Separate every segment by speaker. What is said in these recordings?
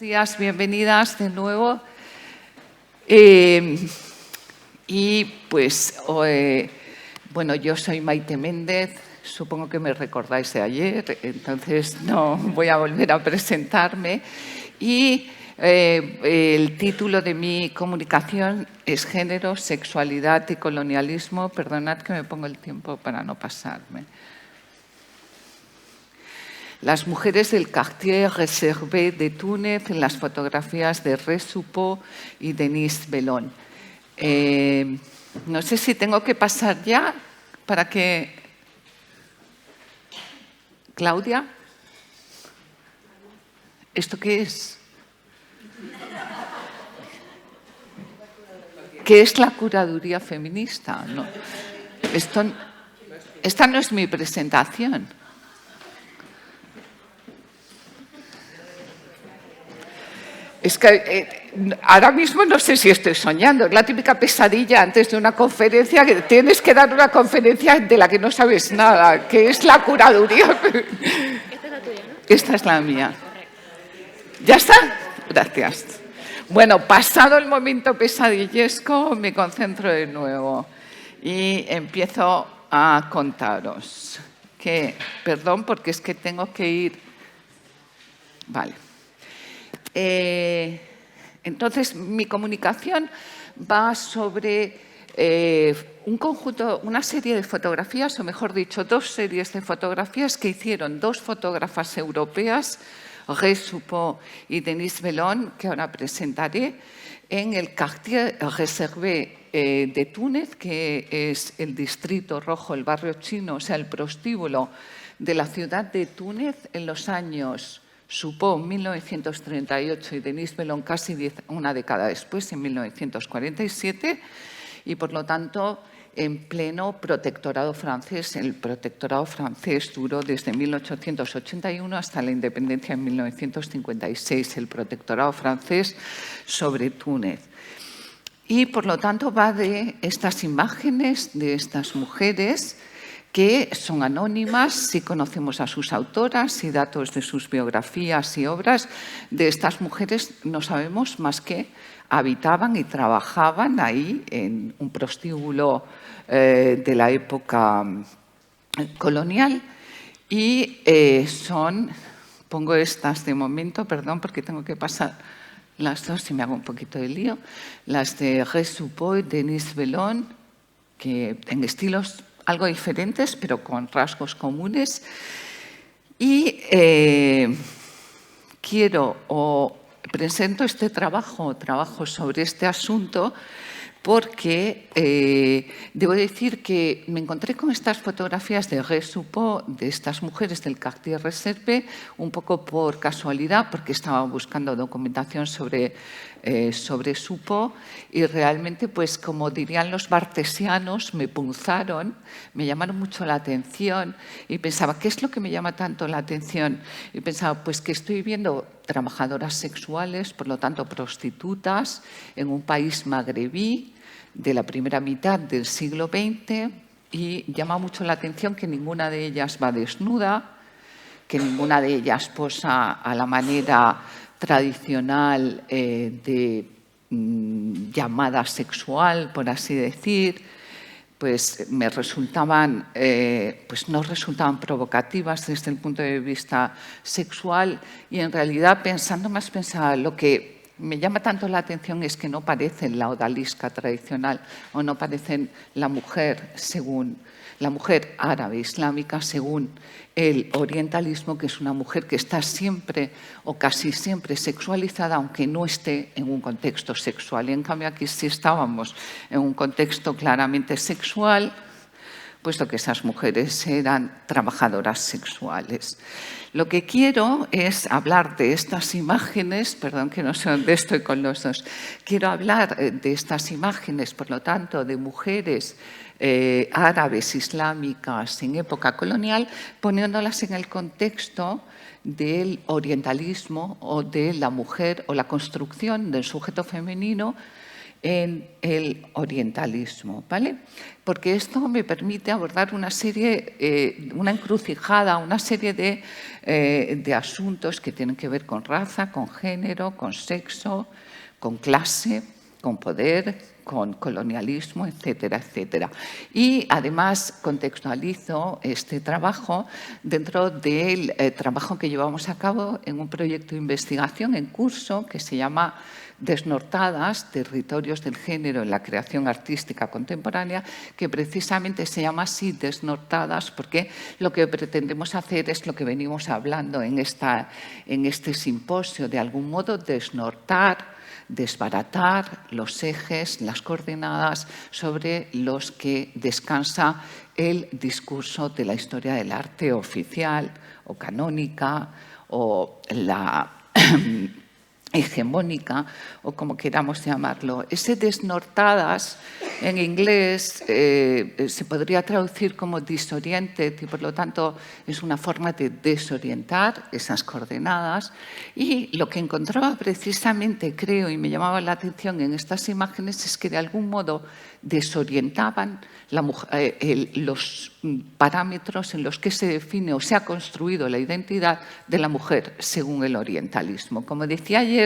Speaker 1: días, bienvenidas de nuevo. Bueno, yo soy Maite Méndez, supongo que me recordáis de ayer, entonces no voy a volver a presentarme. Y el título de mi comunicación es Género, Sexualidad y Colonialismo. Perdonad que me pongo el tiempo para no pasarme. Las mujeres del Quartier Reservé de Túnez en las fotografías de Res Suppot y Denise Bellon. No sé si tengo que pasar ya para que... Claudia, ¿esto qué es? ¿Qué es la curaduría feminista? No. Esta no es mi presentación. Es que ahora mismo no sé si estoy soñando. Es la típica pesadilla antes de una conferencia, que tienes que dar una conferencia de la que no sabes nada, que es la curaduría. Esta es la tuya, ¿no? Esta es la mía. ¿Ya está? Gracias. Bueno, pasado el momento pesadillesco, me concentro de nuevo y empiezo a contaros que, perdón, porque es que tengo que ir... Vale. Entonces, mi comunicación va sobre un conjunto, una serie de fotografías, o mejor dicho, dos series de fotografías que hicieron dos fotógrafas europeas, Res Suppot y Denise Bellon, que ahora presentaré, en el Quartier Reservé de Túnez, que es el distrito rojo, el barrio chino, o sea, el prostíbulo de la ciudad de Túnez en los años Suppot 1938 y Denise Bellon casi una década después, en 1947, y por lo tanto en pleno protectorado francés. El protectorado francés duró desde 1881 hasta la independencia en 1956, el protectorado francés sobre Túnez. Y por lo tanto va de estas imágenes de estas mujeres que son anónimas, si conocemos a sus autoras y datos de sus biografías y obras. De estas mujeres no sabemos más que habitaban y trabajaban ahí en un prostíbulo de la época colonial y pongo estas de momento, perdón, porque tengo que pasar las dos y me hago un poquito de lío, las de Res Suppot y Denise Bellon, que en estilos algo diferentes, pero con rasgos comunes. Y presento este trabajo sobre este asunto porque debo decir que me encontré con estas fotografías de Res Suppot, de estas mujeres del Quartier Reservé, un poco por casualidad, porque estaba buscando documentación sobre Suppot y realmente, pues como dirían los bartesianos, me punzaron, me llamaron mucho la atención y pensaba, ¿qué es lo que me llama tanto la atención? Y pensaba, pues que estoy viendo trabajadoras sexuales, por lo tanto prostitutas, en un país magrebí de la primera mitad del siglo XX, y llama mucho la atención que ninguna de ellas va desnuda, que ninguna de ellas posa a la manera tradicional de llamada sexual, por así decir. Pues me resultaban, pues no resultaban provocativas desde el punto de vista sexual, y en realidad pensaba, lo que me llama tanto la atención es que no parecen la odalisca tradicional o no parecen la mujer árabe islámica según el orientalismo, que es una mujer que está siempre o casi siempre sexualizada, aunque no esté en un contexto sexual. Y en cambio aquí sí estábamos en un contexto claramente sexual, puesto que esas mujeres eran trabajadoras sexuales. Lo que quiero es hablar de estas imágenes, perdón que no sé dónde estoy con los dos, quiero hablar de estas imágenes, por lo tanto, de mujeres árabes islámicas en época colonial, poniéndolas en el contexto del orientalismo o de la mujer o la construcción del sujeto femenino en el orientalismo, ¿vale? Porque esto me permite abordar una encrucijada, una serie de asuntos que tienen que ver con raza, con género, con sexo, con clase, con poder, con colonialismo, etcétera, etcétera. Y además contextualizo este trabajo dentro del trabajo que llevamos a cabo en un proyecto de investigación en curso que se llama Desnortadas, territorios del género en la creación artística contemporánea, que precisamente se llama así Desnortadas porque lo que pretendemos hacer es lo que venimos hablando en este simposio, de algún modo desnortar, desbaratar los ejes, las coordenadas sobre los que descansa el discurso de la historia del arte oficial o canónica o la hegemónica o como queramos llamarlo. Ese desnortadas en inglés se podría traducir como disoriented y por lo tanto es una forma de desorientar esas coordenadas, y lo que encontraba precisamente, creo, y me llamaba la atención en estas imágenes es que de algún modo desorientaban los parámetros en los que se define o se ha construido la identidad de la mujer según el orientalismo. Como decía ayer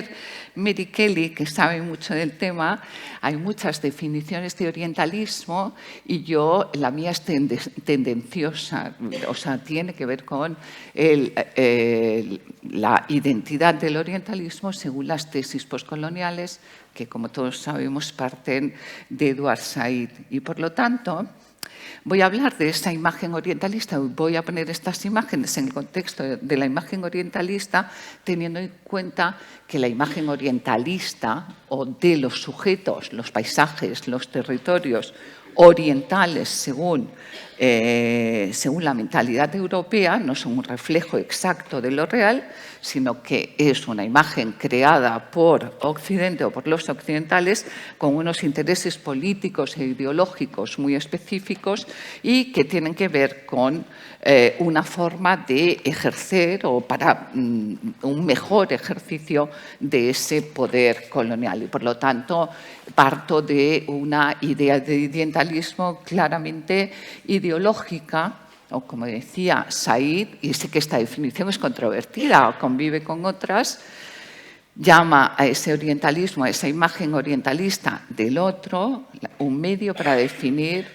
Speaker 1: Mary Kelly, que sabe mucho del tema, hay muchas definiciones de orientalismo y la mía es tendenciosa, o sea, tiene que ver con la identidad del orientalismo según las tesis postcoloniales que, como todos sabemos, parten de Edward Said. Y, por lo tanto, voy a hablar de esa imagen orientalista, voy a poner estas imágenes en el contexto de la imagen orientalista, teniendo en cuenta que la imagen orientalista o de los sujetos, los paisajes, los territorios orientales según la mentalidad europea no son un reflejo exacto de lo real, sino que es una imagen creada por Occidente o por los occidentales con unos intereses políticos e ideológicos muy específicos y que tienen que ver con una forma de ejercer o para un mejor ejercicio de ese poder colonial. Y por lo tanto, parto de una idea de orientalismo claramente ideológica, o como decía Said, y sé que esta definición es controvertida o convive con otras, llama a ese orientalismo, a esa imagen orientalista del otro, un medio para definir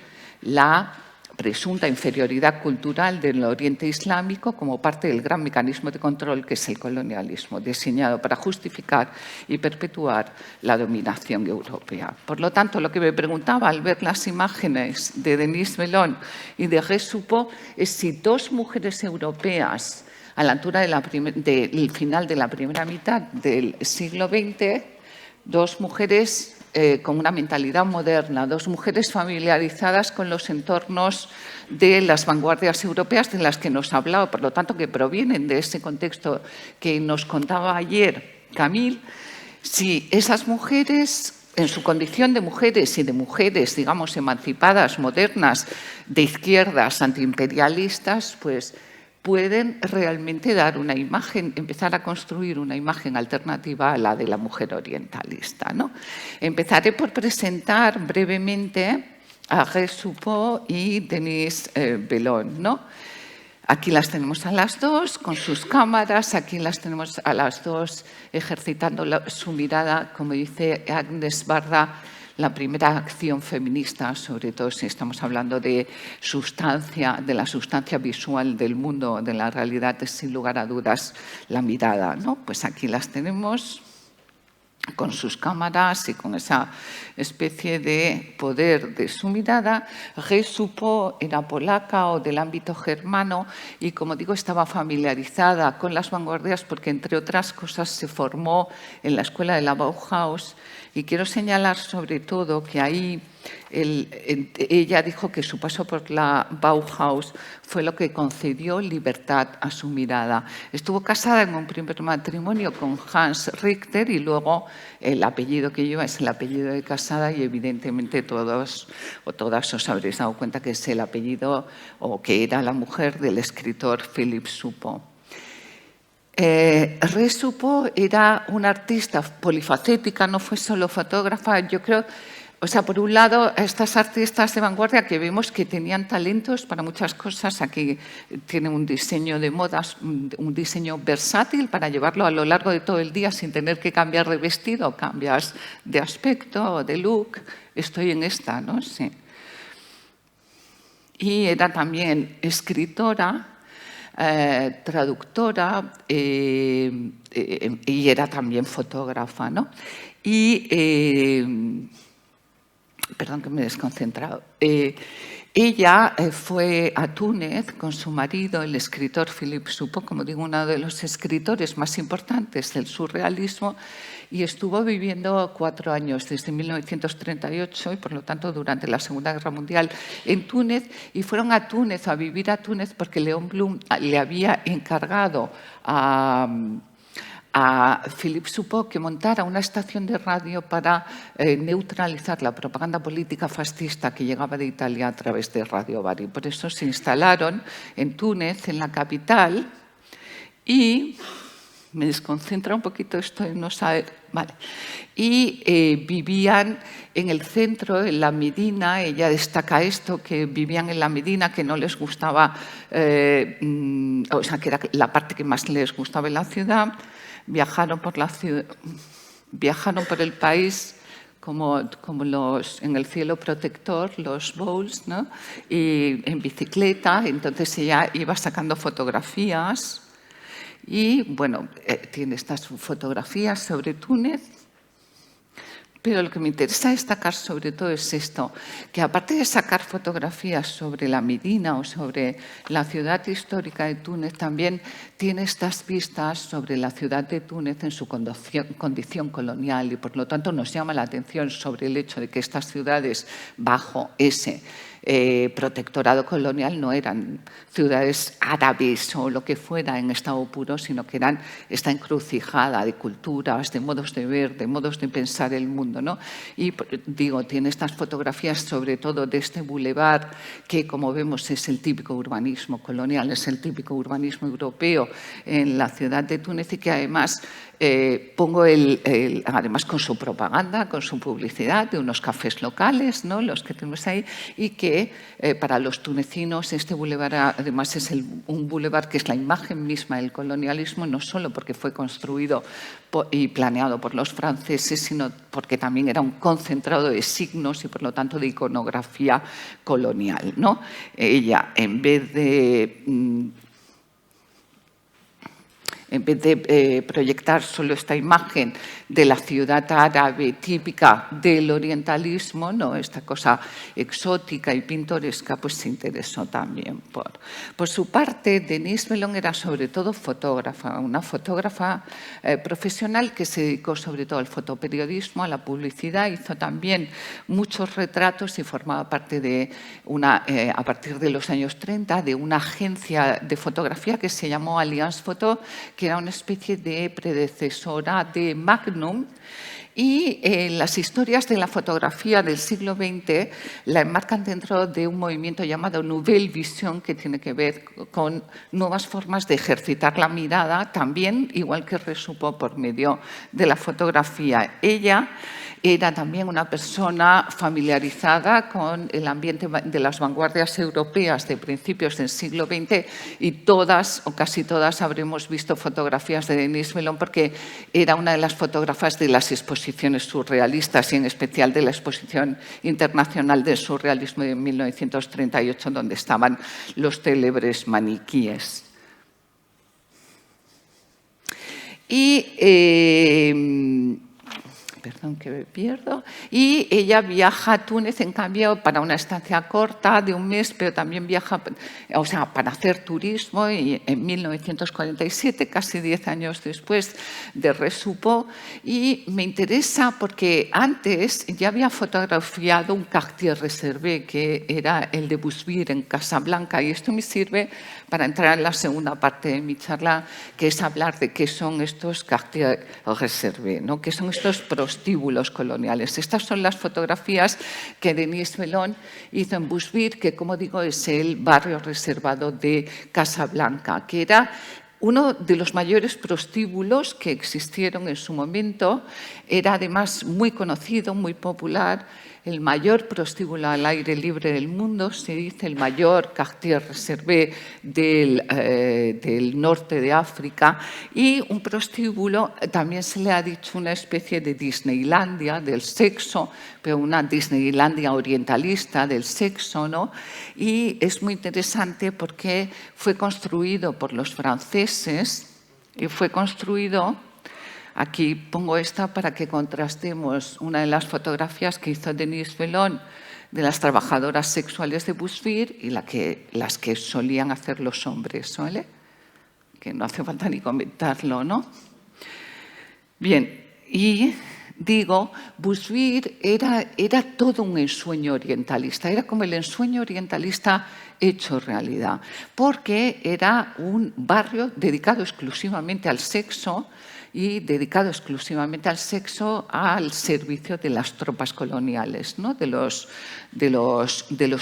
Speaker 1: la presunta inferioridad cultural del Oriente Islámico como parte del gran mecanismo de control que es el colonialismo, diseñado para justificar y perpetuar la dominación europea. Por lo tanto, lo que me preguntaba al ver las imágenes de Denise Bellon y de Gay Suppot es si dos mujeres europeas a la altura del final de la primera mitad del siglo XX, dos mujeres con una mentalidad moderna, dos mujeres familiarizadas con los entornos de las vanguardias europeas de las que nos ha hablado, por lo tanto, que provienen de ese contexto que nos contaba ayer Camille, si esas mujeres, en su condición de mujeres y de mujeres, digamos, emancipadas, modernas, de izquierdas, antiimperialistas, pues pueden realmente dar una imagen, empezar a construir una imagen alternativa a la de la mujer orientalista, ¿no? Empezaré por presentar brevemente a Gay Suppot y Denise Bellon, ¿no? Aquí las tenemos a las dos con sus cámaras, aquí las tenemos a las dos ejercitando su mirada, como dice Agnes Barda, la primera acción feminista, sobre todo si estamos hablando de la sustancia visual del mundo, de la realidad, es sin lugar a dudas la mirada, ¿no? Pues aquí las tenemos con sus cámaras y con esa especie de poder de su mirada. Gay Suppot era polaca o del ámbito germano y, como digo, estaba familiarizada con las vanguardias porque, entre otras cosas, se formó en la escuela de la Bauhaus. Y quiero señalar sobre todo que ahí ella dijo que su paso por la Bauhaus fue lo que concedió libertad a su mirada. Estuvo casada en un primer matrimonio con Hans Richter y luego el apellido que lleva es el apellido de casada y evidentemente todos o todas os habréis dado cuenta que es el apellido o que era la mujer del escritor Philip Suppot. Resupo era una artista polifacética, no fue solo fotógrafa, yo creo. O sea, por un lado, estas artistas de vanguardia que vemos que tenían talentos para muchas cosas. Aquí tiene un diseño de modas, un diseño versátil para llevarlo a lo largo de todo el día sin tener que cambiar de vestido, cambias de aspecto o de look. Estoy en esta, ¿no? Sí. Y era también escritora, traductora y era también fotógrafa, ¿no? Y perdón que me he desconcentrado. Ella fue a Túnez con su marido, el escritor Philippe Soupault, como digo, uno de los escritores más importantes del surrealismo, y estuvo viviendo 4 años, desde 1938 y por lo tanto durante la Segunda Guerra Mundial, en Túnez, y fueron a Túnez, a vivir a Túnez, porque Léon Blum le había encargado a Philippe Soupault que montara una estación de radio para neutralizar la propaganda política fascista que llegaba de Italia a través de Radio Bari. Por eso se instalaron en Túnez, en la capital, y me desconcentra un poquito esto de no saber. Vale. Y vivían en el centro, en la Medina. Ella destaca esto, que vivían en la Medina, que no les gustaba, o sea, que era la parte que más les gustaba en la ciudad. Viajaron por la ciudad, viajaron por el país como los en el cielo protector, los bowls, ¿no? Y en bicicleta. Entonces ella iba sacando fotografías y, bueno, tiene estas fotografías sobre Túnez. Pero lo que me interesa destacar sobre todo es esto, que aparte de sacar fotografías sobre la Medina o sobre la ciudad histórica de Túnez, también tiene estas vistas sobre la ciudad de Túnez en su condición colonial, y por lo tanto nos llama la atención sobre el hecho de que estas ciudades bajo ese protectorado colonial no eran ciudades árabes o lo que fuera en estado puro, sino que eran esta encrucijada de culturas, de modos de ver, de modos de pensar el mundo, ¿no? Y digo, tiene estas fotografías sobre todo de este bulevar que, como vemos, es el típico urbanismo colonial, es el típico urbanismo europeo en la ciudad de Túnez, y que además pongo además con su propaganda, con su publicidad de unos cafés locales, ¿no? Los que tenemos ahí, y que para los tunecinos este bulevar además es un bulevar que es la imagen misma del colonialismo, no solo porque fue construido y planeado por los franceses, sino porque también era un concentrado de signos y por lo tanto de iconografía colonial, ¿no? Ella, en vez de proyectar solo esta imagen de la ciudad árabe típica del orientalismo, ¿no? Esta cosa exótica y pintoresca, pues se interesó también por su parte. Denise Mellon era sobre todo fotógrafa, una fotógrafa profesional que se dedicó sobre todo al fotoperiodismo, a la publicidad, hizo también muchos retratos y formaba parte de a partir de los años 30, de una agencia de fotografía que se llamó Alliance Photo, que era una especie de predecesora de Magnum, y las historias de la fotografía del siglo XX la enmarcan dentro de un movimiento llamado Nouvelle Vision, que tiene que ver con nuevas formas de ejercitar la mirada, también, igual que Resupo, por medio de la fotografía. Ella era también una persona familiarizada con el ambiente de las vanguardias europeas de principios del siglo XX, y todas o casi todas habremos visto fotografías de Denise Mellon porque era una de las fotógrafas de las exposiciones surrealistas, y en especial de la Exposición Internacional del Surrealismo de 1938, donde estaban los célebres maniquíes. Perdón que me pierdo. Y ella viaja a Túnez, en cambio, para una estancia corta de un mes, pero también viaja, o sea, para hacer turismo, y en 1947, casi 10 años después de Resupo. Y me interesa porque antes ya había fotografiado un Cartier Reservé, que era el de Busbir en Casablanca, y esto me sirve para entrar en la segunda parte de mi charla, que es hablar de qué son estos Cartier Reservé, ¿no? ¿Qué son estos prostíbulos coloniales? Estas son las fotografías que Denise Mellon hizo en Busbir, que, como digo, es el barrio reservado de Casablanca, que era Uno de los mayores prostíbulos que existieron en su momento era además muy conocido, muy popular, el mayor prostíbulo al aire libre del mundo, se dice el mayor quartier reservé del norte de África, y un prostíbulo, también se le ha dicho una especie de Disneylandia del sexo, pero una Disneylandia orientalista del sexo, ¿no? Y es muy interesante porque fue construido por los franceses y fue construido. Aquí pongo esta para que contrastemos una de las fotografías que hizo Denise Bellon de las trabajadoras sexuales de BuzzFeed y las que solían hacer los hombres, ¿vale? Que no hace falta ni comentarlo, ¿no? Bien, y digo, BuzzFeed era todo un ensueño orientalista, era como el ensueño orientalista hecho realidad, porque era un barrio dedicado exclusivamente al sexo y dedicado exclusivamente al sexo al servicio de las tropas coloniales, ¿no? de los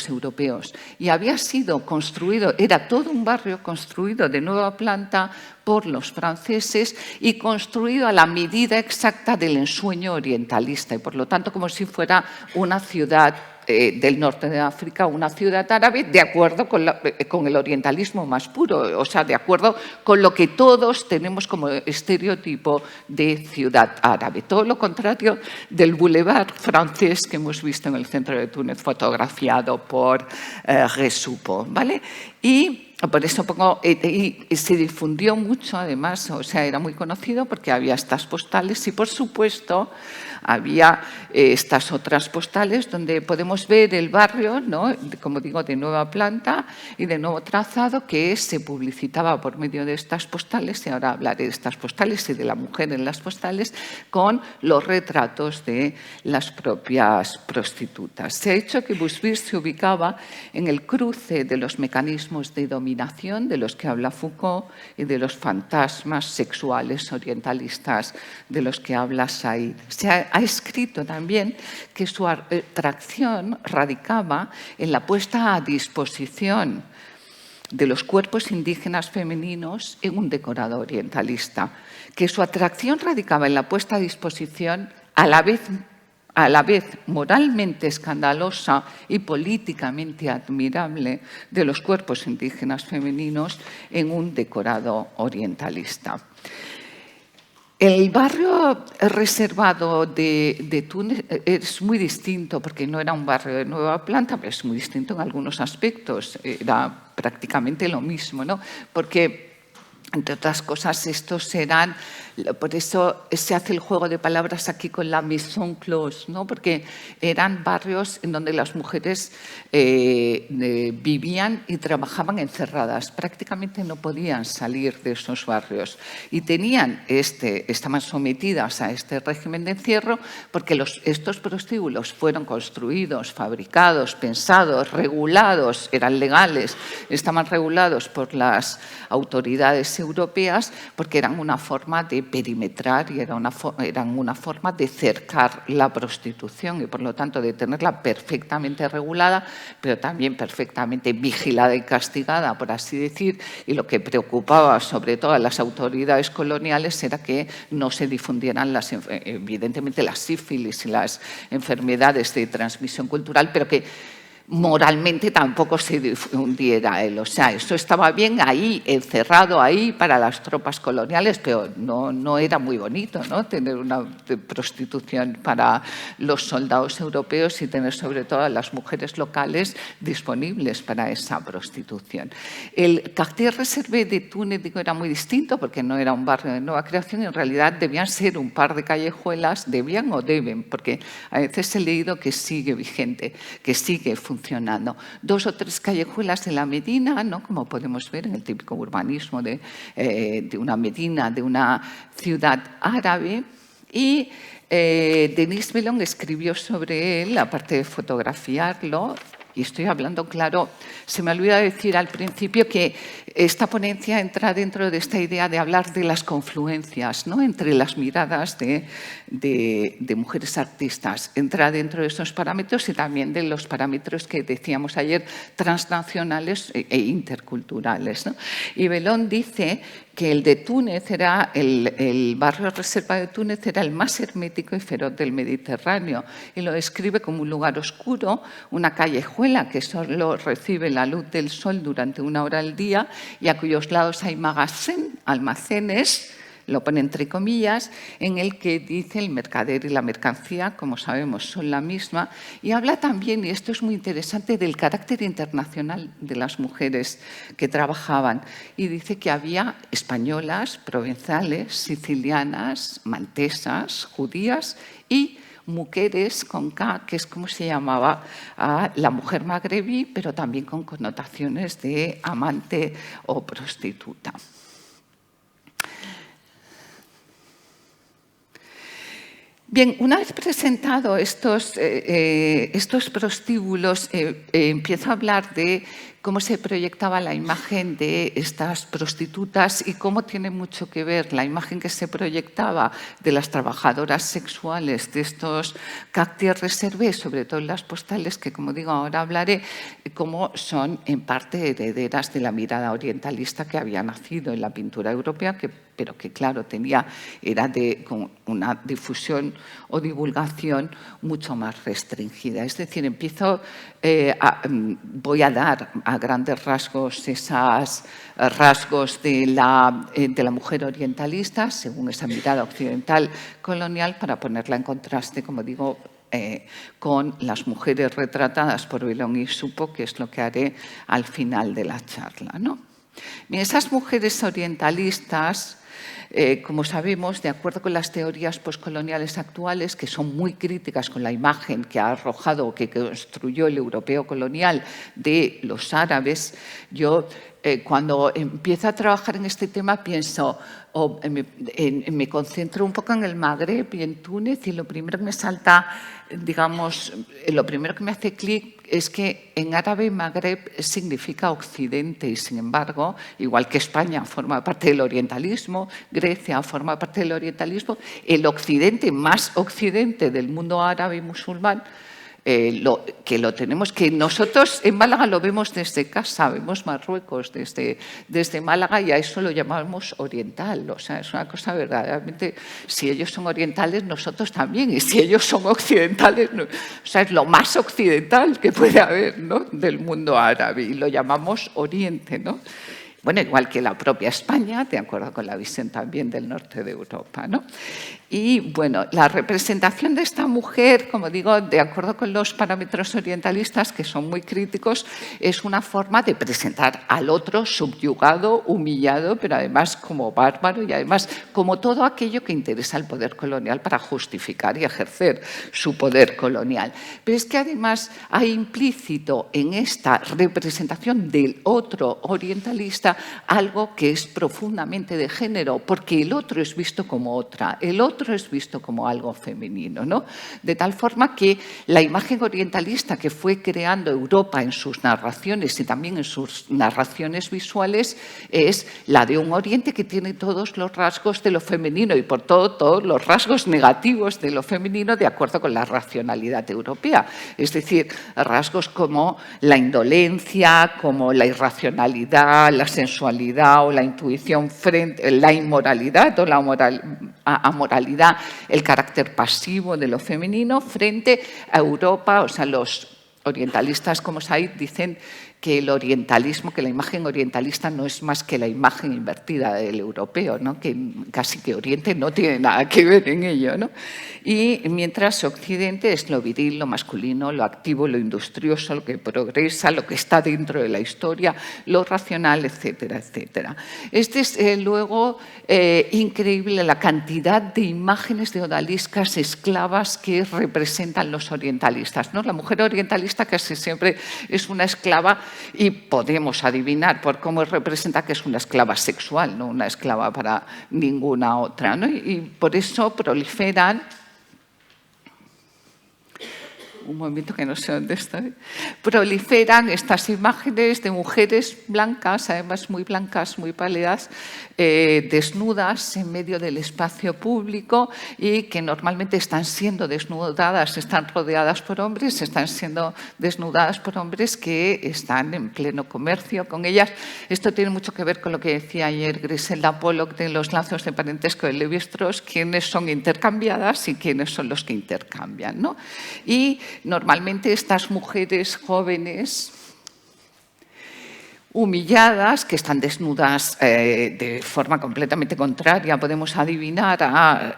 Speaker 1: europeos. Y había sido construido, era todo un barrio construido de nueva planta por los franceses y construido a la medida exacta del ensueño orientalista y por lo tanto como si fuera una ciudad del norte de África, una ciudad árabe, de acuerdo con el orientalismo más puro, o sea, de acuerdo con lo que todos tenemos como estereotipo de ciudad árabe. Todo lo contrario del boulevard francés que hemos visto en el centro de Túnez, fotografiado por Ressupo, ¿vale? Y por eso pongo, y se difundió mucho además, o sea, era muy conocido porque había estas postales y por supuesto había estas otras postales donde podemos ver el barrio, ¿no? Como digo, de nueva planta y de nuevo trazado que se publicitaba por medio de estas postales, y ahora hablaré de estas postales y de la mujer en las postales, con los retratos de las propias prostitutas. Se ha dicho que BuzzFeed se ubicaba en el cruce de los mecanismos de dominación de los que habla Foucault y de los fantasmas sexuales orientalistas de los que habla Said. Se ha escrito también que su atracción radicaba en la puesta a disposición de los cuerpos indígenas femeninos en un decorado orientalista, que su atracción radicaba en la puesta a disposición a la vez moralmente escandalosa y políticamente admirable de los cuerpos indígenas femeninos en un decorado orientalista. El barrio reservado de Túnez es muy distinto, porque no era un barrio de nueva planta, pero es muy distinto en algunos aspectos. Era prácticamente lo mismo, ¿no? Porque, entre otras cosas, estos eran... Por eso se hace el juego de palabras aquí con la maison close, ¿no? Porque eran barrios en donde las mujeres vivían y trabajaban encerradas. Prácticamente no podían salir de esos barrios y estaban sometidas a este régimen de encierro porque estos prostíbulos fueron construidos, fabricados, pensados, regulados, eran legales, estaban regulados por las autoridades europeas porque eran una forma de perimetrar y eran una forma de cercar la prostitución y, por lo tanto, de tenerla perfectamente regulada, pero también perfectamente vigilada y castigada, por así decir, y lo que preocupaba sobre todo a las autoridades coloniales era que no se difundieran evidentemente las sífilis y las enfermedades de transmisión cultural, pero que moralmente tampoco se difundiera él. O sea, eso estaba bien ahí, encerrado ahí para las tropas coloniales, pero no era muy bonito, ¿no? Tener una prostitución para los soldados europeos y tener sobre todo a las mujeres locales disponibles para esa prostitución. El quartier reservé de Túnez, digo, era muy distinto porque no era un barrio de nueva creación, en realidad debían ser un par de callejuelas, debían o deben, porque a veces he leído que sigue vigente, que sigue funcionando. 2 o 3 callejuelas de la Medina, ¿no? Como podemos ver en el típico urbanismo de una Medina, de una ciudad árabe. Y Denise Bellon escribió sobre él, aparte de fotografiarlo, y estoy hablando, claro, se me olvidó decir al principio que esta ponencia entra dentro de esta idea de hablar de las confluencias, ¿no? Entre las miradas de mujeres artistas. Entra dentro de esos parámetros y también de los parámetros que decíamos ayer, transnacionales e interculturales, ¿no? Y Bellon dice que el de Túnez era, el barrio reserva de Túnez era el más hermético y feroz del Mediterráneo y lo describe como un lugar oscuro, una callejuela que solo recibe la luz del sol durante 1 hora al día y a cuyos lados hay almacenes, lo pone entre comillas, en el que dice el mercader y la mercancía, como sabemos, son la misma, y habla también, y esto es muy interesante, del carácter internacional de las mujeres que trabajaban. Y dice que había españolas, provenzales, sicilianas, maltesas, judías y mujeres con K, que es como se llamaba a la mujer magrebí, pero también con connotaciones de amante o prostituta. Bien, una vez presentado estos prostíbulos, empiezo a hablar de cómo se proyectaba la imagen de estas prostitutas y cómo tiene mucho que ver la imagen que se proyectaba de las trabajadoras sexuales de estos quartiers reservés, sobre todo en las postales, que como digo ahora hablaré, cómo son en parte herederas de la mirada orientalista que había nacido en la pintura europea, pero que claro, era con una difusión o divulgación mucho más restringida. Es decir, voy a dar a grandes rasgos esos rasgos de la mujer orientalista, según esa mirada occidental colonial, para ponerla en contraste, como digo, con las mujeres retratadas por Bellón y Supo, que es lo que haré al final de la charla, ¿no? Bien, esas mujeres orientalistas, como sabemos, de acuerdo con las teorías postcoloniales actuales, que son muy críticas con la imagen que ha arrojado o que construyó el europeo colonial de los árabes, yo cuando empiezo a trabajar en este tema pienso, me concentro un poco en el Magreb y en Túnez, y lo primero que me salta, digamos, lo primero que me hace clic es que en árabe Magreb significa occidente y, sin embargo, igual que España forma parte del orientalismo, Grecia forma parte del orientalismo, el occidente más occidente del mundo árabe y musulmán, que nosotros en Málaga lo vemos desde casa, vemos Marruecos desde Málaga y a eso lo llamamos oriental. O sea, es una cosa verdaderamente, si ellos son orientales, nosotros también, y si ellos son occidentales, o sea, es lo más occidental que puede haber, ¿no?, del mundo árabe, y lo llamamos Oriente, ¿no? Bueno, igual que la propia España, de acuerdo con la visión también del norte de Europa, ¿no? Y, bueno, la representación de esta mujer, como digo, de acuerdo con los parámetros orientalistas, que son muy críticos, es una forma de presentar al otro subyugado, humillado, pero además como bárbaro y además como todo aquello que interesa al poder colonial para justificar y ejercer su poder colonial. Pero es que además hay implícito en esta representación del otro orientalista algo que es profundamente de género, porque el otro es visto como otra, el otro es visto como algo femenino, ¿no? De tal forma que la imagen orientalista que fue creando Europa en sus narraciones y también en sus narraciones visuales es la de un Oriente que tiene todos los rasgos de lo femenino y por todos los rasgos negativos de lo femenino de acuerdo con la racionalidad europea. Es decir, rasgos como la indolencia, como la irracionalidad, la sensualidad o la intuición frente, la inmoralidad o la amoralidad, el carácter pasivo de lo femenino frente a Europa. O sea, los orientalistas como Said dicen que el orientalismo, que la imagen orientalista no es más que la imagen invertida del europeo, ¿no?, que casi que Oriente no tiene nada que ver en ello, ¿no? Y mientras Occidente es lo viril, lo masculino, lo activo, lo industrioso, lo que progresa, lo que está dentro de la historia, lo racional, etcétera, etcétera. Este es luego increíble la cantidad de imágenes de odaliscas esclavas que representan los orientalistas, ¿no? La mujer orientalista casi siempre es una esclava y podemos adivinar por cómo representa que es una esclava sexual, no una esclava para ninguna otra, ¿no? Y por eso proliferan un momento que no sé dónde estoy, proliferan estas imágenes de mujeres blancas, además muy blancas, muy pálidas, desnudas en medio del espacio público y que normalmente están siendo desnudadas, están rodeadas por hombres, están siendo desnudadas por hombres que están en pleno comercio con ellas. Esto tiene mucho que ver con lo que decía ayer Griselda Pollock de los lazos de parentesco de Levi-Strauss, quiénes son intercambiadas y quiénes son los que intercambian, ¿no? Y normalmente estas mujeres jóvenes humilladas, que están desnudas de forma completamente contraria, podemos adivinar a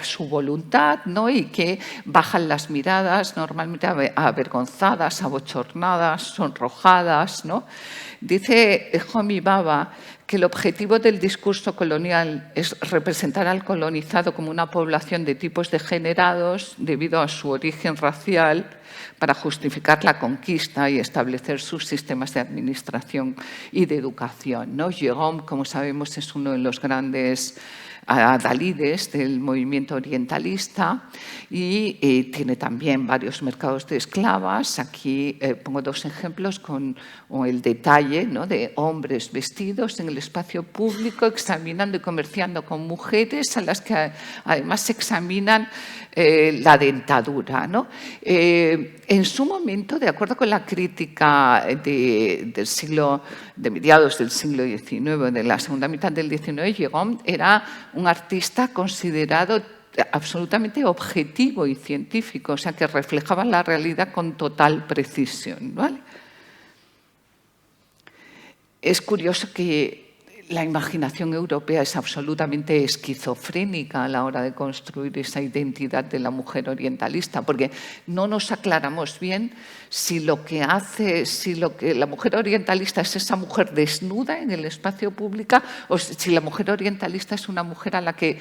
Speaker 1: su voluntad, ¿no? Y que bajan las miradas, normalmente avergonzadas, abochornadas, sonrojadas, ¿no? Dice Homi Bhabha que el objetivo del discurso colonial es representar al colonizado como una población de tipos degenerados debido a su origen racial para justificar la conquista y establecer sus sistemas de administración y de educación, ¿no? Jérôme, como sabemos, es uno de los grandes adalides del movimiento orientalista y tiene también varios mercados de esclavas. Aquí pongo dos ejemplos con el detalle, ¿no?, de hombres vestidos en el espacio público examinando y comerciando con mujeres a las que además se examinan la dentadura, ¿no? En su momento, de acuerdo con la crítica de mediados del siglo XIX, de la segunda mitad del XIX, Jérôme era un artista considerado absolutamente objetivo y científico, o sea, que reflejaba la realidad con total precisión, ¿vale? Es curioso que la imaginación europea es absolutamente esquizofrénica a la hora de construir esa identidad de la mujer orientalista, porque no nos aclaramos bien si lo que la mujer orientalista es esa mujer desnuda en el espacio público o si la mujer orientalista es una mujer a la que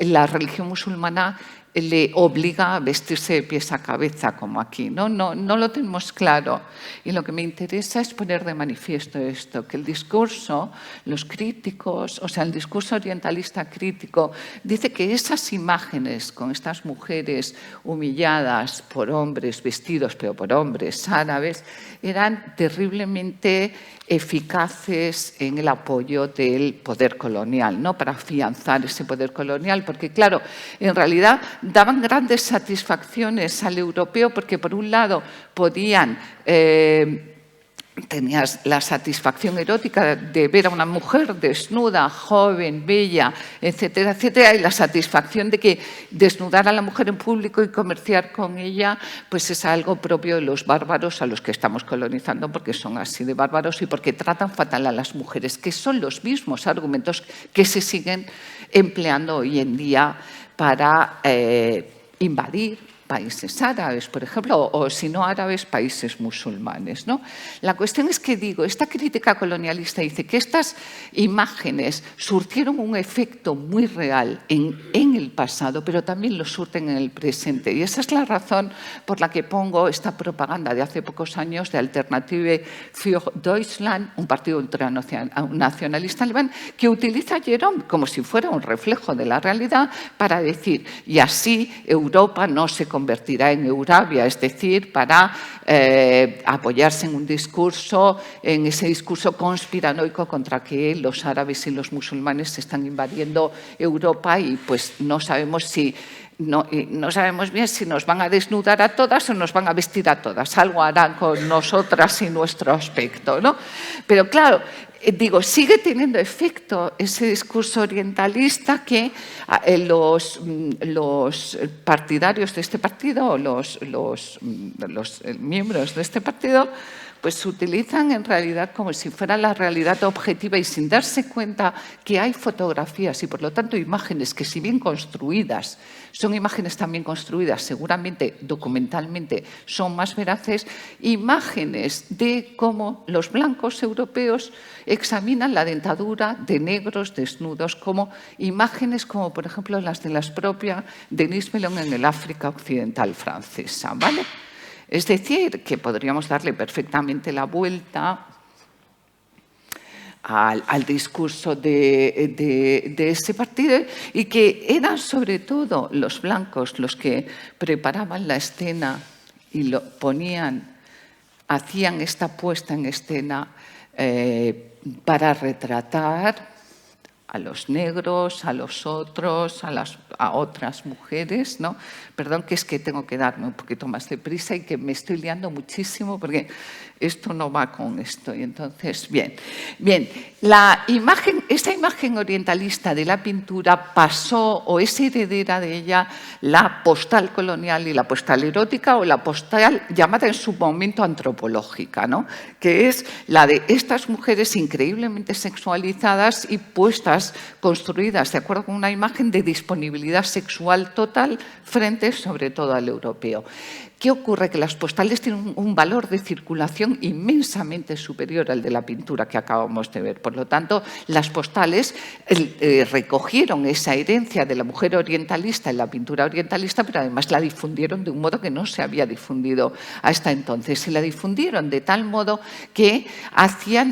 Speaker 1: la religión musulmana le obliga a vestirse de pies a cabeza, como aquí, ¿no? No lo tenemos claro. Y lo que me interesa es poner de manifiesto esto, que el discurso, los críticos, o sea, el discurso orientalista crítico, dice que esas imágenes con estas mujeres humilladas por hombres, vestidos, pero por hombres árabes, eran terriblemente eficaces en el apoyo del poder colonial, ¿no?, para afianzar ese poder colonial, porque claro, en realidad daban grandes satisfacciones al europeo porque por un lado podían tenías la satisfacción erótica de ver a una mujer desnuda, joven, bella, etcétera, etcétera, y la satisfacción de que desnudar a la mujer en público y comerciar con ella pues es algo propio de los bárbaros a los que estamos colonizando, porque son así de bárbaros y porque tratan fatal a las mujeres, que son los mismos argumentos que se siguen empleando hoy en día para invadir países árabes, por ejemplo, o si no árabes, países musulmanes, ¿no? La cuestión es que, digo, esta crítica colonialista dice que estas imágenes surtieron un efecto muy real en el pasado, pero también lo surten en el presente. Y esa es la razón por la que pongo esta propaganda de hace pocos años de Alternative für Deutschland, un partido ultranacionalista alemán, que utiliza a Jérôme como si fuera un reflejo de la realidad para decir, y así Europa no se convertirá en Eurabia, es decir, para apoyarse en un discurso, en ese discurso conspiranoico contra que los árabes y los musulmanes están invadiendo Europa y pues no sabemos bien si nos van a desnudar a todas o nos van a vestir a todas. Algo harán con nosotras y nuestro aspecto, ¿no? Pero claro, digo, sigue teniendo efecto ese discurso orientalista que los partidarios de este partido o los miembros de este partido pues utilizan en realidad como si fuera la realidad objetiva y sin darse cuenta que hay fotografías y por lo tanto imágenes que si bien construidas, son imágenes también construidas seguramente documentalmente, son más veraces, imágenes de cómo los blancos europeos examinan la dentadura de negros desnudos, como imágenes como por ejemplo las de la propia Denise Mellon en el África Occidental francesa, ¿vale? Es decir, que podríamos darle perfectamente la vuelta al discurso de ese partido y que eran sobre todo los blancos los que preparaban la escena y hacían esta puesta en escena para retratar a los negros, a los otros, a otras mujeres, ¿no? Perdón, que es que tengo que darme un poquito más de prisa y que me estoy liando muchísimo porque esto no va con esto. Y entonces, bien, esta imagen orientalista de la pintura pasó, o es heredera de ella, la postal colonial y la postal erótica, o la postal llamada en su momento antropológica, ¿no? Que es la de estas mujeres increíblemente sexualizadas y puestas, construidas de acuerdo con una imagen de disponibilidad sexual total frente sobre todo al europeo. ¿Qué ocurre? Que las postales tienen un valor de circulación inmensamente superior al de la pintura que acabamos de ver. Por lo tanto, las postales recogieron esa herencia de la mujer orientalista en la pintura orientalista, pero además la difundieron de un modo que no se había difundido hasta entonces. Y la difundieron de tal modo que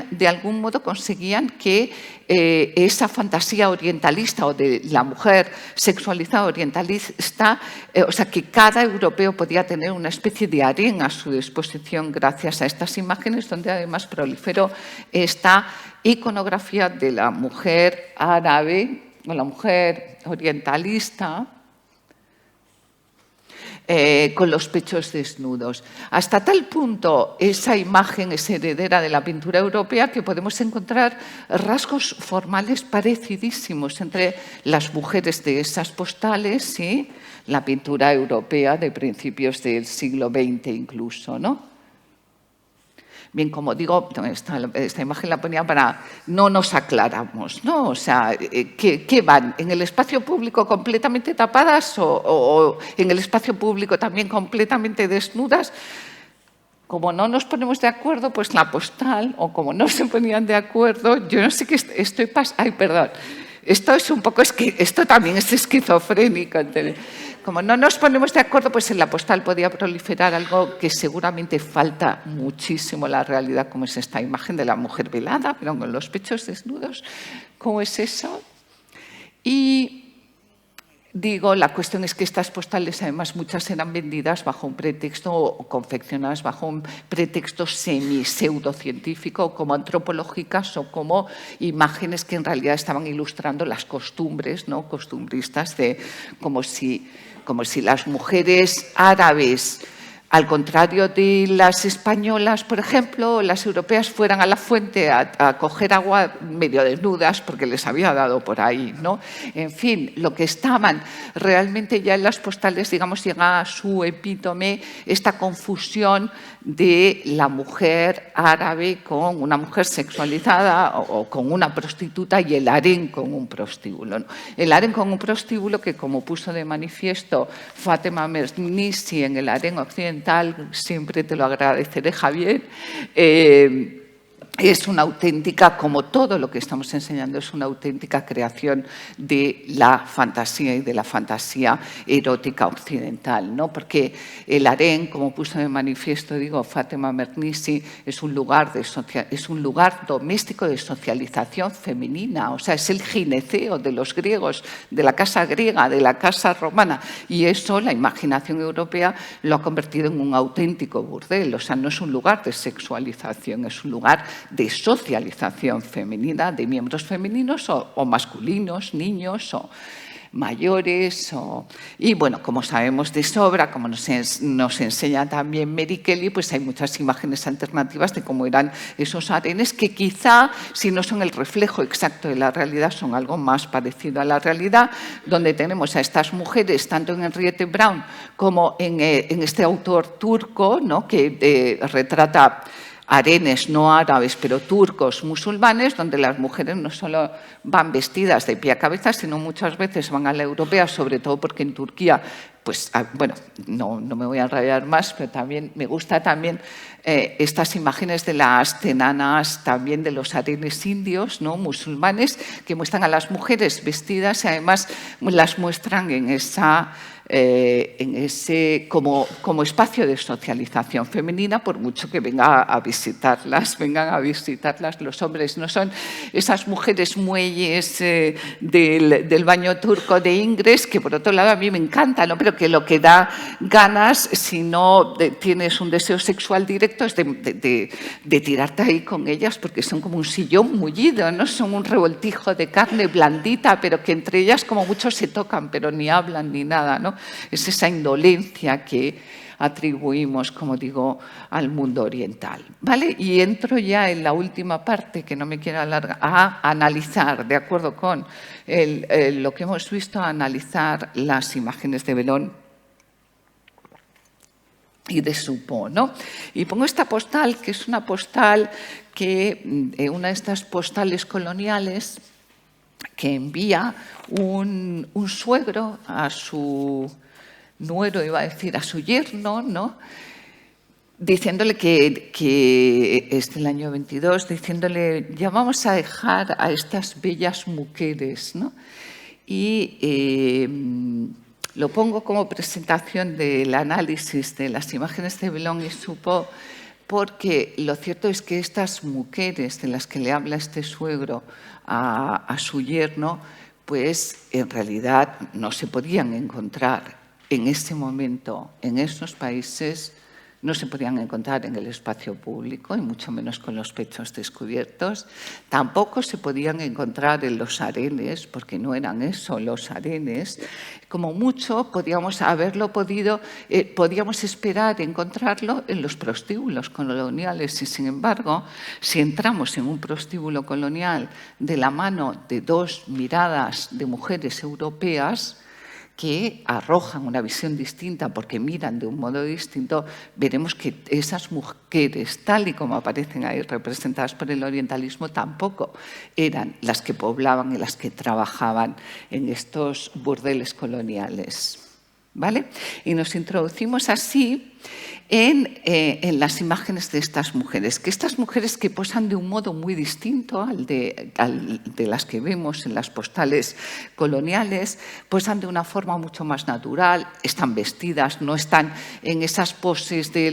Speaker 1: de algún modo conseguían que esa fantasía orientalista o de la mujer sexualizada orientalista, o sea, que cada europeo podía tener una especie de harén a su disposición gracias a estas imágenes, donde además proliferó esta iconografía de la mujer árabe o la mujer orientalista, con los pechos desnudos. Hasta tal punto esa imagen es heredera de la pintura europea que podemos encontrar rasgos formales parecidísimos entre las mujeres de esas postales y la pintura europea de principios del siglo XX incluso, ¿no? Bien, como digo, esta imagen la ponía para no nos aclaramos, ¿no? O sea, ¿qué van? ¿En el espacio público completamente tapadas o en el espacio público también completamente desnudas? Como no nos ponemos de acuerdo, pues la postal, o como no se ponían de acuerdo, yo no sé qué estoy pasando. Ay, perdón. Esto es un poco, esto también es esquizofrénico. Como no nos ponemos de acuerdo, pues en la postal podía proliferar algo que seguramente falta muchísimo en la realidad, como es esta imagen de la mujer velada, pero con los pechos desnudos. ¿Cómo es eso? Y digo, la cuestión es que estas postales, además, muchas eran vendidas bajo un pretexto o confeccionadas bajo un pretexto semi-pseudocientífico, como antropológicas o como imágenes que en realidad estaban ilustrando las costumbres, ¿no? Costumbristas, como si las mujeres árabes, al contrario de las españolas, por ejemplo, las europeas fueran a la fuente a coger agua medio desnudas porque les había dado por ahí, ¿no? En fin, lo que estaban realmente ya en las postales, digamos, llega a su epítome esta confusión de la mujer árabe con una mujer sexualizada o con una prostituta y el harén con un prostíbulo, ¿no? El harén con un prostíbulo que, como puso de manifiesto Fátima Mernissi en el harén occidental, siempre te lo agradeceré, Javier, es una auténtica, como todo lo que estamos enseñando, es una auténtica creación de la fantasía y de la fantasía erótica occidental, ¿no? Porque el harén, como puso de manifiesto, digo, Fátima Mernissi, es un lugar doméstico de socialización femenina, o sea, es el gineceo de los griegos, de la casa griega, de la casa romana, y eso la imaginación europea lo ha convertido en un auténtico burdel, o sea, no es un lugar de sexualización, es un lugar de socialización femenina, de miembros femeninos o masculinos, niños o mayores. Y bueno, como sabemos de sobra, como nos enseña también Mary Kelly, pues hay muchas imágenes alternativas de cómo eran esos harenes que quizá, si no son el reflejo exacto de la realidad, son algo más parecido a la realidad, donde tenemos a estas mujeres, tanto en Henriette Braun como en este autor turco, ¿no? Que retrata harenes no árabes, pero turcos, musulmanes, donde las mujeres no solo van vestidas de pie a cabeza, sino muchas veces van a la europea, sobre todo porque en Turquía, pues, bueno, no me voy a enrollar más, pero también me gusta también estas imágenes de las tenanas, también de los harenes indios, ¿no? Musulmanes, que muestran a las mujeres vestidas y además las muestran en esa como espacio de socialización femenina, por mucho que vengan a visitarlas los hombres. No son esas mujeres muelles del baño turco de Ingres, que por otro lado a mí me encanta, ¿no? Pero que lo que da ganas, si no tienes un deseo sexual directo, es de tirarte ahí con ellas, porque son como un sillón mullido, ¿no? Son un revoltijo de carne blandita, pero que entre ellas como muchos se tocan, pero ni hablan ni nada, ¿no? Es esa indolencia que atribuimos, como digo, al mundo oriental, ¿vale? Y entro ya en la última parte, que no me quiero alargar, a analizar, de acuerdo con lo que hemos visto, a analizar las imágenes de Belón y de Suppot, ¿no? Y pongo esta postal, que es una postal una de estas postales coloniales que envía un suegro a su nuero, iba a decir, a su yerno, ¿no? Diciéndole que es del año 22, diciéndole, ya vamos a dejar a estas bellas mujeres, ¿no? Y lo pongo como presentación del análisis de las imágenes de Belón y Suppot, porque lo cierto es que estas mujeres de las que le habla este suegro a su yerno, pues en realidad no se podían encontrar en ese momento en esos países, no se podían encontrar en el espacio público, y mucho menos con los pechos descubiertos. Tampoco se podían encontrar en los harenes, porque no eran eso, los harenes. Como mucho, podíamos esperar encontrarlo en los prostíbulos coloniales. Y, sin embargo, si entramos en un prostíbulo colonial de la mano de dos miradas de mujeres europeas, que arrojan una visión distinta porque miran de un modo distinto, veremos que esas mujeres, tal y como aparecen ahí representadas por el orientalismo, tampoco eran las que poblaban y las que trabajaban en estos burdeles coloniales, ¿vale? Y nos introducimos así en las imágenes de estas mujeres, que posan de un modo muy distinto al de las que vemos en las postales coloniales, posan de una forma mucho más natural, están vestidas, no están en esas poses de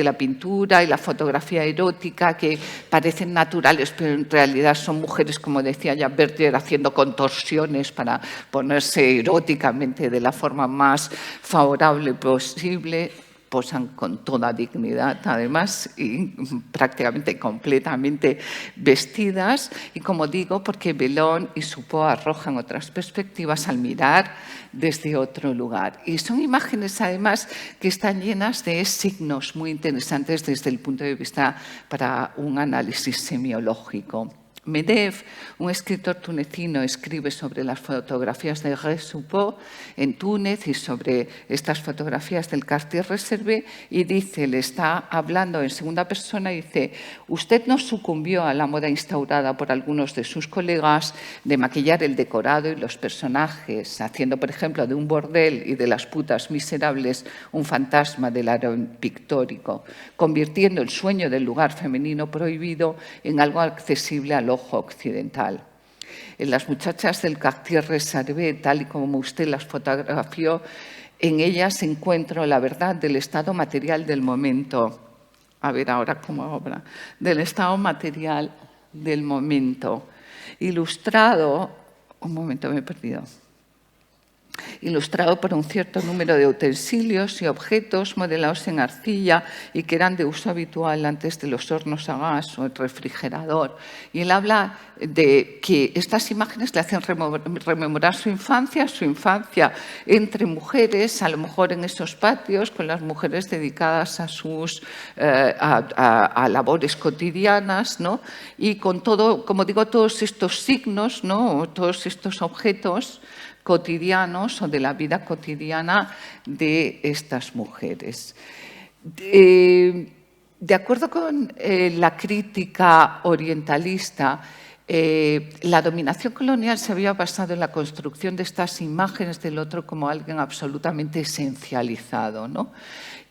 Speaker 1: la pintura y la fotografía erótica que parecen naturales, pero en realidad son mujeres, como decía ya Berger, haciendo contorsiones para ponerse eróticamente de la forma más favorable posible. Posan con toda dignidad, además, y prácticamente completamente vestidas. Y como digo, porque Belón y Suppot arrojan otras perspectivas al mirar desde otro lugar. Y son imágenes, además, que están llenas de signos muy interesantes desde el punto de vista para un análisis semiológico. Medef, un escritor tunecino, escribe sobre las fotografías de Suppot en Túnez y sobre estas fotografías del Cartier Reserve, y dice, le está hablando en segunda persona, y dice: usted no sucumbió a la moda instaurada por algunos de sus colegas de maquillar el decorado y los personajes, haciendo, por ejemplo, de un bordel y de las putas miserables un fantasma del harem pictórico, convirtiendo el sueño del lugar femenino prohibido en algo accesible al ojo occidental. En las muchachas del Cartier Reserve, tal y como usted las fotografió, en ellas encuentro la verdad del estado material del momento. A ver ahora cómo obra. Del estado material del momento. Ilustrado, un momento, me he perdido. Ilustrado por un cierto número de utensilios y objetos modelados en arcilla y que eran de uso habitual antes de los hornos a gas o el refrigerador. Y él habla de que estas imágenes le hacen rememorar su infancia entre mujeres, a lo mejor en esos patios, con las mujeres dedicadas a labores cotidianas, ¿no? Y con todo, como digo, todos estos signos, ¿no? Todos estos objetos cotidianos o de la vida cotidiana de estas mujeres. De acuerdo con la crítica orientalista, la dominación colonial se había basado en la construcción de estas imágenes del otro como alguien absolutamente esencializado, ¿no?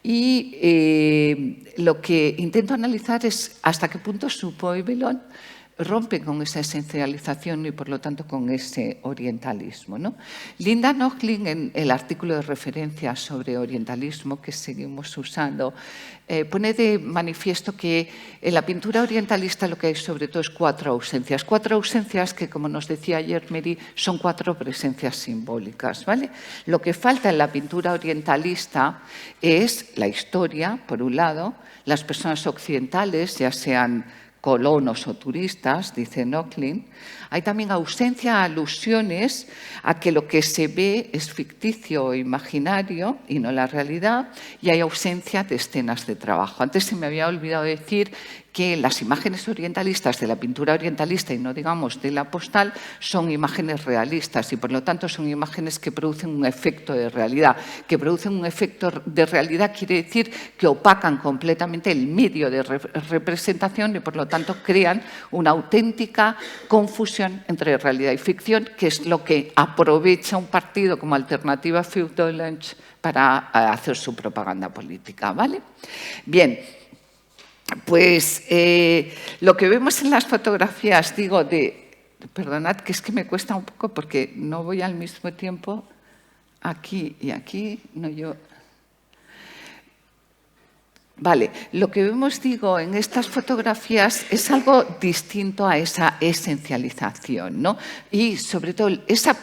Speaker 1: Y lo que intento analizar es hasta qué punto Suppot y Belón rompen con esa esencialización y, por lo tanto, con ese orientalismo, ¿no? Linda Nochlin, en el artículo de referencia sobre orientalismo que seguimos usando, pone de manifiesto que en la pintura orientalista lo que hay sobre todo es cuatro ausencias que, como nos decía ayer Mary, son cuatro presencias simbólicas, ¿vale? Lo que falta en la pintura orientalista es la historia, por un lado, las personas occidentales, ya sean colonos o turistas, dice Nochlin. Hay también ausencia, alusiones a que lo que se ve es ficticio o imaginario y no la realidad, y hay ausencia de escenas de trabajo. Antes se me había olvidado decir que las imágenes orientalistas de la pintura orientalista y no digamos de la postal son imágenes realistas y por lo tanto son imágenes que producen un efecto de realidad. Que producen un efecto de realidad quiere decir que opacan completamente el medio de representación y por lo tanto crean una auténtica confusión entre realidad y ficción, que es lo que aprovecha un partido como Alternativa für Deutschland para hacer su propaganda política, ¿vale? Bien. Pues lo que vemos en las fotografías, digo, perdonad que es que me cuesta un poco porque no voy al mismo tiempo aquí y aquí, no yo. Vale, lo que vemos, digo, en estas fotografías es algo distinto a esa esencialización, ¿no? Y sobre todo está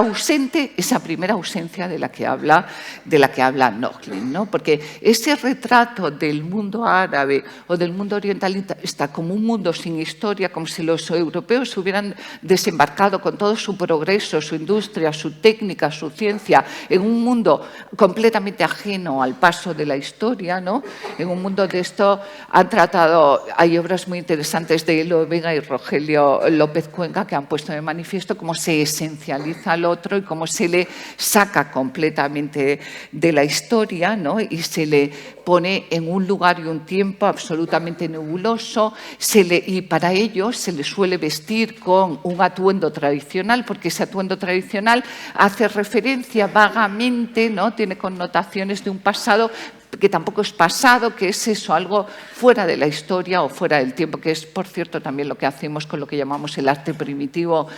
Speaker 1: ausente esa primera ausencia de la que habla Nochlin, ¿no? Porque ese retrato del mundo árabe o del mundo oriental está como un mundo sin historia, como si los europeos hubieran desembarcado con todo su progreso, su industria, su técnica, su ciencia, en un mundo completamente ajeno al paso de la historia, ¿no? En un mundo de esto han tratado, hay obras muy interesantes de Elo Vega y Rogelio López Cuenca que han puesto de manifiesto cómo se esencializa al otro y cómo se le saca completamente de la historia, ¿no? Y se le pone en un lugar y un tiempo absolutamente nebuloso y para ello se le suele vestir con un atuendo tradicional porque ese atuendo tradicional hace referencia vagamente, ¿no? Tiene connotaciones de un pasado que tampoco es pasado, que es eso, algo fuera de la historia o fuera del tiempo, que es, por cierto, también lo que hacemos con lo que llamamos el arte primitivo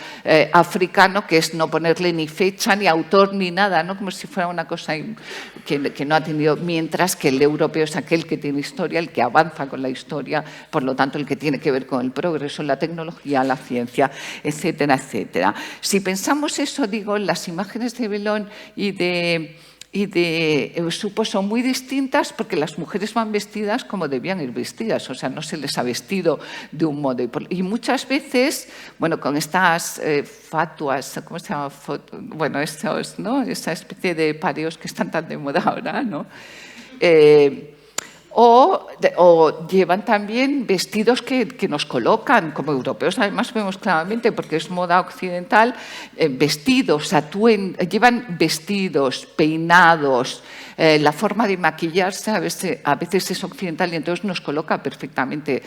Speaker 1: africano, que es no ponerle ni fecha, ni autor, ni nada, ¿no? Como si fuera una cosa que no ha tenido, mientras que el europeo es aquel que tiene historia, el que avanza con la historia, por lo tanto, el que tiene que ver con el progreso, la tecnología, la ciencia, etcétera, etcétera. Si pensamos eso, digo, en las imágenes de Belón y de Eusupo son muy distintas porque las mujeres van vestidas como debían ir vestidas, o sea, no se les ha vestido de un modo. Y muchas veces, bueno, con estas fatuas, ¿cómo se llama? Bueno, estos, ¿no? Esa especie de pareos que están tan de moda ahora, ¿no? O llevan también vestidos que nos colocan, como europeos además vemos claramente, porque es moda occidental, vestidos, llevan vestidos, peinados, la forma de maquillarse a veces es occidental y entonces nos coloca perfectamente,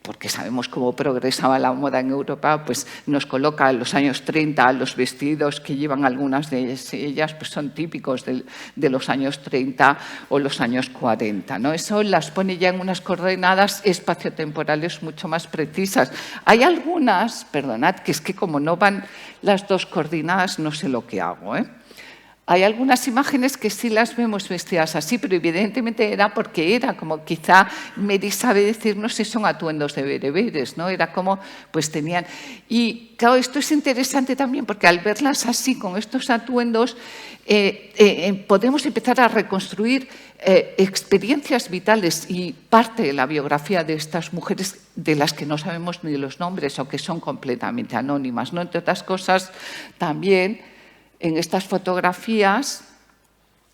Speaker 1: porque sabemos cómo progresaba la moda en Europa, pues nos coloca en los años 30 los vestidos que llevan algunas de ellas, pues son típicos de los años 30 o los años 40, ¿no? Eso las pone ya en unas coordenadas espaciotemporales mucho más precisas. Hay algunas, perdonad, que es que como no van las dos coordenadas no sé lo que hago, ¿eh? Hay algunas imágenes que sí las vemos vestidas así, pero evidentemente era porque era como quizá Mary sabe decirnos si son atuendos de bereberes, ¿no? Era como, pues tenían... Y claro, esto es interesante también porque al verlas así, con estos atuendos, podemos empezar a reconstruir experiencias vitales y parte de la biografía de estas mujeres de las que no sabemos ni los nombres o que son completamente anónimas, ¿no? Entre otras cosas, también en estas fotografías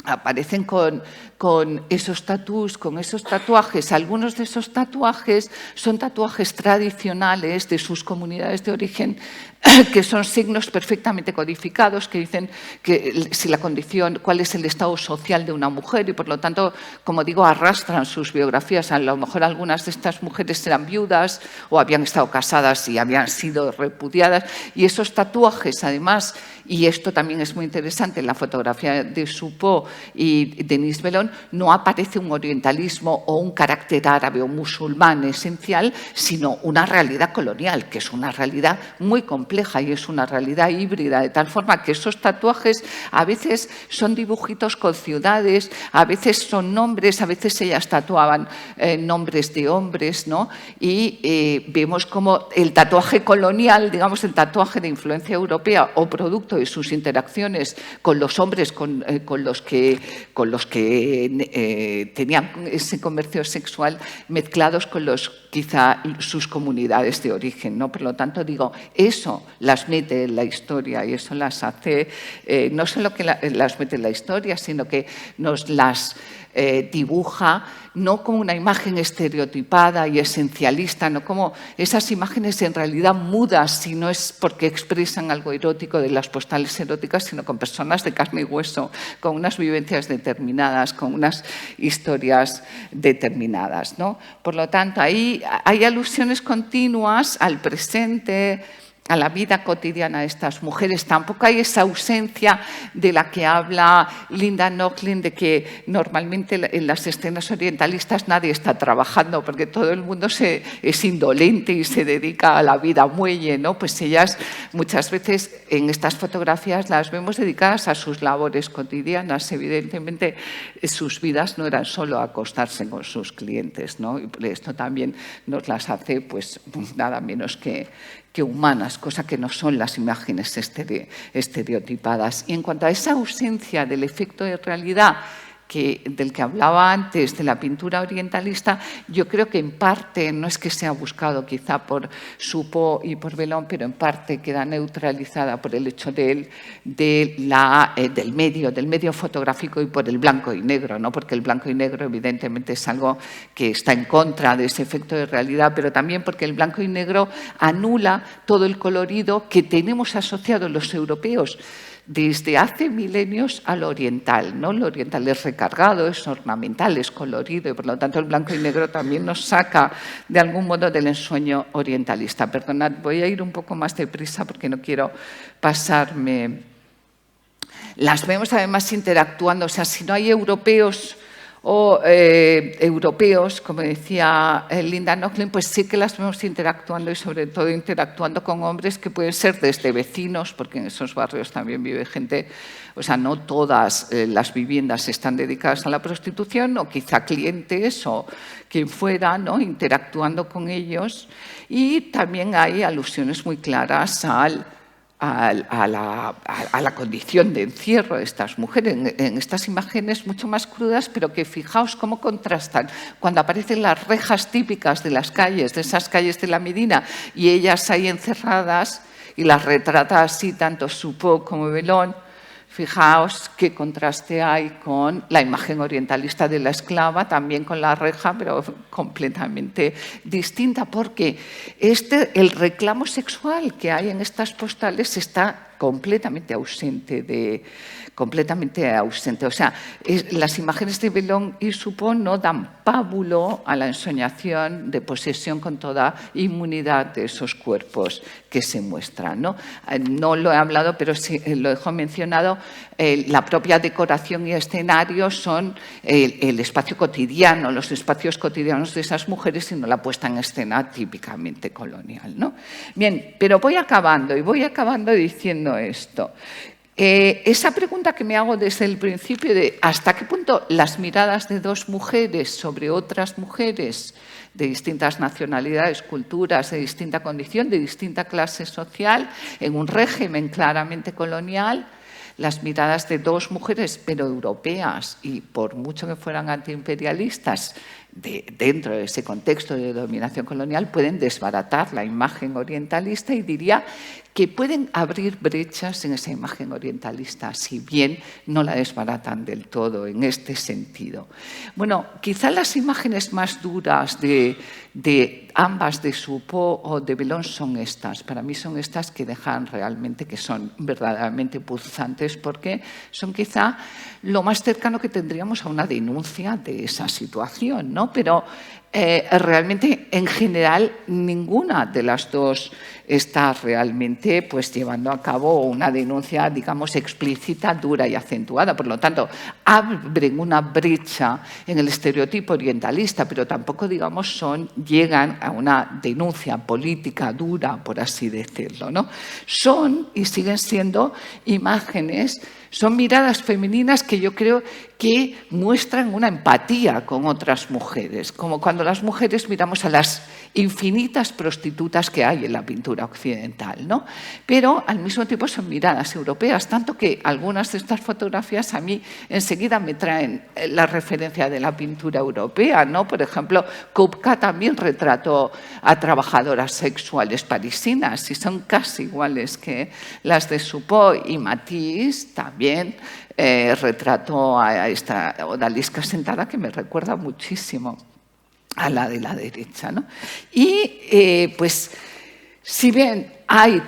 Speaker 1: aparecen con esos tatús, con esos tatuajes. Algunos de esos tatuajes son tatuajes tradicionales de sus comunidades de origen, que son signos perfectamente codificados, que dicen que si la condición, cuál es el estado social de una mujer y, por lo tanto, como digo, arrastran sus biografías. A lo mejor algunas de estas mujeres eran viudas o habían estado casadas y habían sido repudiadas. Y esos tatuajes, además, y esto también es muy interesante en la fotografía de Supo, y Denis Bellon, no aparece un orientalismo o un carácter árabe o musulmán esencial, sino una realidad colonial, que es una realidad muy compleja y es una realidad híbrida, de tal forma que esos tatuajes a veces son dibujitos con ciudades, a veces son nombres, a veces ellas tatuaban nombres de hombres, ¿no? Y vemos como el tatuaje colonial, digamos el tatuaje de influencia europea o producto de sus interacciones con los hombres con los que tenían ese comercio sexual, mezclados con quizá sus comunidades de origen, ¿no? Por lo tanto, digo, eso las mete en la historia y eso las hace, no solo que las mete en la historia, sino que nos las dibuja no como una imagen estereotipada y esencialista, no como esas imágenes en realidad mudas, si no es porque expresan algo erótico de las postales eróticas, sino con personas de carne y hueso, con unas vivencias determinadas, con unas historias determinadas, ¿no? Por lo tanto, ahí hay alusiones continuas al presente, a la vida cotidiana de estas mujeres. Tampoco hay esa ausencia de la que habla Linda Nochlin, de que normalmente en las escenas orientalistas nadie está trabajando porque todo el mundo es indolente y se dedica a la vida muelle, ¿no? Pues ellas muchas veces en estas fotografías las vemos dedicadas a sus labores cotidianas. Evidentemente sus vidas no eran solo acostarse con sus clientes, ¿no? Y esto también nos las hace pues nada menos que humanas, cosa que no son las imágenes estereotipadas. Y en cuanto a esa ausencia del efecto de realidad del que hablaba antes, de la pintura orientalista, yo creo que en parte, no es que sea buscado quizá por Soupeau y por Bellon, pero en parte queda neutralizada por el hecho del medio fotográfico y por el blanco y negro, ¿no? Porque el blanco y negro evidentemente es algo que está en contra de ese efecto de realidad, pero también porque el blanco y negro anula todo el colorido que tenemos asociado los europeos desde hace milenios al oriental, ¿no? Lo oriental es recargado, es ornamental, es colorido y por lo tanto el blanco y negro también nos saca de algún modo del ensueño orientalista. Perdonad, voy a ir un poco más deprisa porque no quiero pasarme. Las vemos además interactuando, o sea, si no hay europeos o europeos, como decía Linda Nochlin, pues sí que las vemos interactuando y sobre todo interactuando con hombres que pueden ser desde vecinos, porque en esos barrios también vive gente, o sea, no todas las viviendas están dedicadas a la prostitución, o quizá clientes o quien fuera, ¿no? Interactuando con ellos. Y también hay alusiones muy claras a la condición de encierro de estas mujeres, en estas imágenes mucho más crudas, pero que fijaos cómo contrastan cuando aparecen las rejas típicas de las calles, de esas calles de la Medina, y ellas ahí encerradas, y las retrata así tanto Soupeau como Bellon. Fijaos qué contraste hay con la imagen orientalista de la esclava, también con la reja, pero completamente distinta, porque el reclamo sexual que hay en estas postales está completamente ausente. O sea, las imágenes de Bellon y Soupeau no dan pábulo a la ensoñación de posesión con toda inmunidad de esos cuerpos que se muestran, ¿no? No lo he hablado, pero sí lo dejo mencionado. La propia decoración y escenario son el espacio cotidiano, los espacios cotidianos de esas mujeres, y no la puesta en escena típicamente colonial, ¿no? Bien, pero voy acabando diciendo esto. Esa pregunta que me hago desde el principio de hasta qué punto las miradas de dos mujeres sobre otras mujeres de distintas nacionalidades, culturas, de distinta condición, de distinta clase social, en un régimen claramente colonial, las miradas de dos mujeres, pero europeas, y por mucho que fueran antiimperialistas, dentro de ese contexto de dominación colonial, pueden desbaratar la imagen orientalista y diría que pueden abrir brechas en esa imagen orientalista, si bien no la desbaratan del todo en este sentido. Bueno, quizá las imágenes más duras de ambas, de Soupeau o de Bellon, son estas. Para mí son estas que dejan realmente, que son verdaderamente punzantes, porque son quizá lo más cercano que tendríamos a una denuncia de esa situación, ¿no? Pero realmente, en general, ninguna de las dos está realmente obviamente pues llevando a cabo una denuncia, digamos, explícita, dura y acentuada. Por lo tanto, abren una brecha en el estereotipo orientalista, pero tampoco, digamos, llegan a una denuncia política dura, por así decirlo, ¿no? Son y siguen siendo imágenes, son miradas femeninas que yo creo que muestran una empatía con otras mujeres, como cuando las mujeres miramos a las infinitas prostitutas que hay en la pintura occidental, ¿no? Pero al mismo tiempo son miradas europeas, tanto que algunas de estas fotografías a mí enseguida me traen la referencia de la pintura europea, ¿no? Por ejemplo, Kupka también retrató a trabajadoras sexuales parisinas y son casi iguales que las de Suppot, y Matisse también retrató a esta odalisca sentada que me recuerda muchísimo a la de la derecha, ¿no? Y pues si bien hay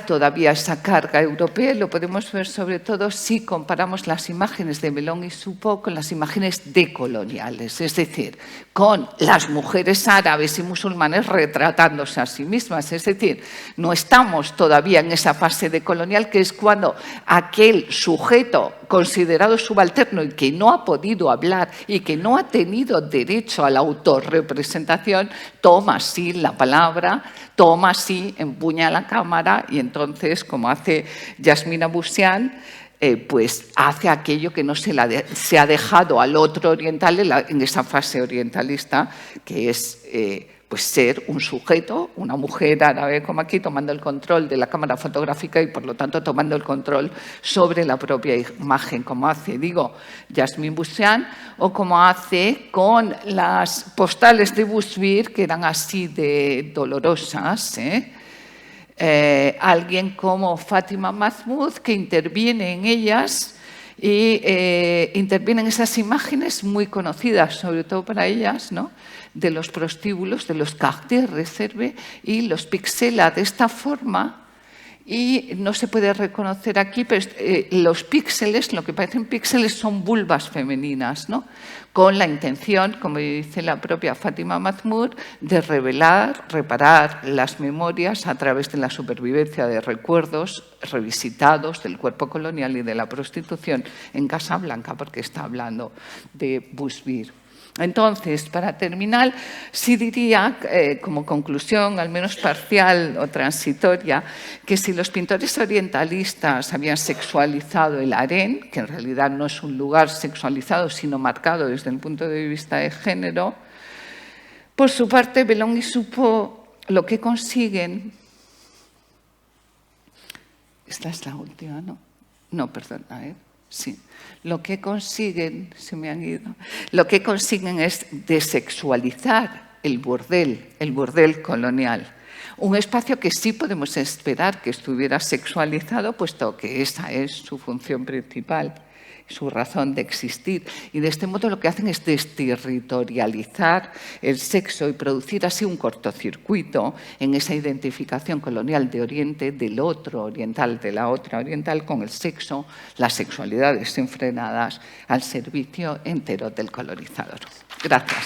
Speaker 1: todavía esa carga europea, lo podemos ver sobre todo si comparamos las imágenes de Bellon y Suppot con las imágenes decoloniales, es decir, con las mujeres árabes y musulmanes retratándose a sí mismas. Es decir, no estamos todavía en esa fase decolonial, que es cuando aquel sujeto considerado subalterno y que no ha podido hablar y que no ha tenido derecho a la autorrepresentación, toma así la palabra, toma así, empuña la cámara y entonces, como hace Yasmina Boussian, pues hace aquello que no se ha dejado al otro oriental en esa fase orientalista, que es pues ser un sujeto, una mujer árabe como aquí, tomando el control de la cámara fotográfica y por lo tanto tomando el control sobre la propia imagen, como hace, digo, Yasmine Boussian, o como hace con las postales de Busbir, que eran así de dolorosas, alguien como Fátima Mahmoud, que interviene en ellas y intervienen esas imágenes muy conocidas, sobre todo para ellas, ¿no?, de los prostíbulos, de los quartiers réservés, y los pixela de esta forma. Y no se puede reconocer aquí, pero los píxeles, lo que parecen píxeles, son vulvas femeninas, ¿no?, con la intención, como dice la propia Fátima Mahmoud, de revelar, reparar las memorias a través de la supervivencia de recuerdos revisitados del cuerpo colonial y de la prostitución en Casablanca, porque está hablando de Busbir. Entonces, para terminar, sí diría, como conclusión, al menos parcial o transitoria, que si los pintores orientalistas habían sexualizado el harén, que en realidad no es un lugar sexualizado, sino marcado desde el punto de vista de género, por su parte, Bellon y Suppot lo que consiguen... Esta es la última, ¿no? No, perdón, sí. Lo que consiguen, se me han ido, lo que consiguen es desexualizar el burdel colonial. Un espacio que sí podemos esperar que estuviera sexualizado, puesto que esa es su función principal, su razón de existir. Y de este modo lo que hacen es desterritorializar el sexo y producir así un cortocircuito en esa identificación colonial de Oriente, del otro oriental, de la otra oriental, con el sexo, las sexualidades desenfrenadas al servicio entero del colonizador. Gracias.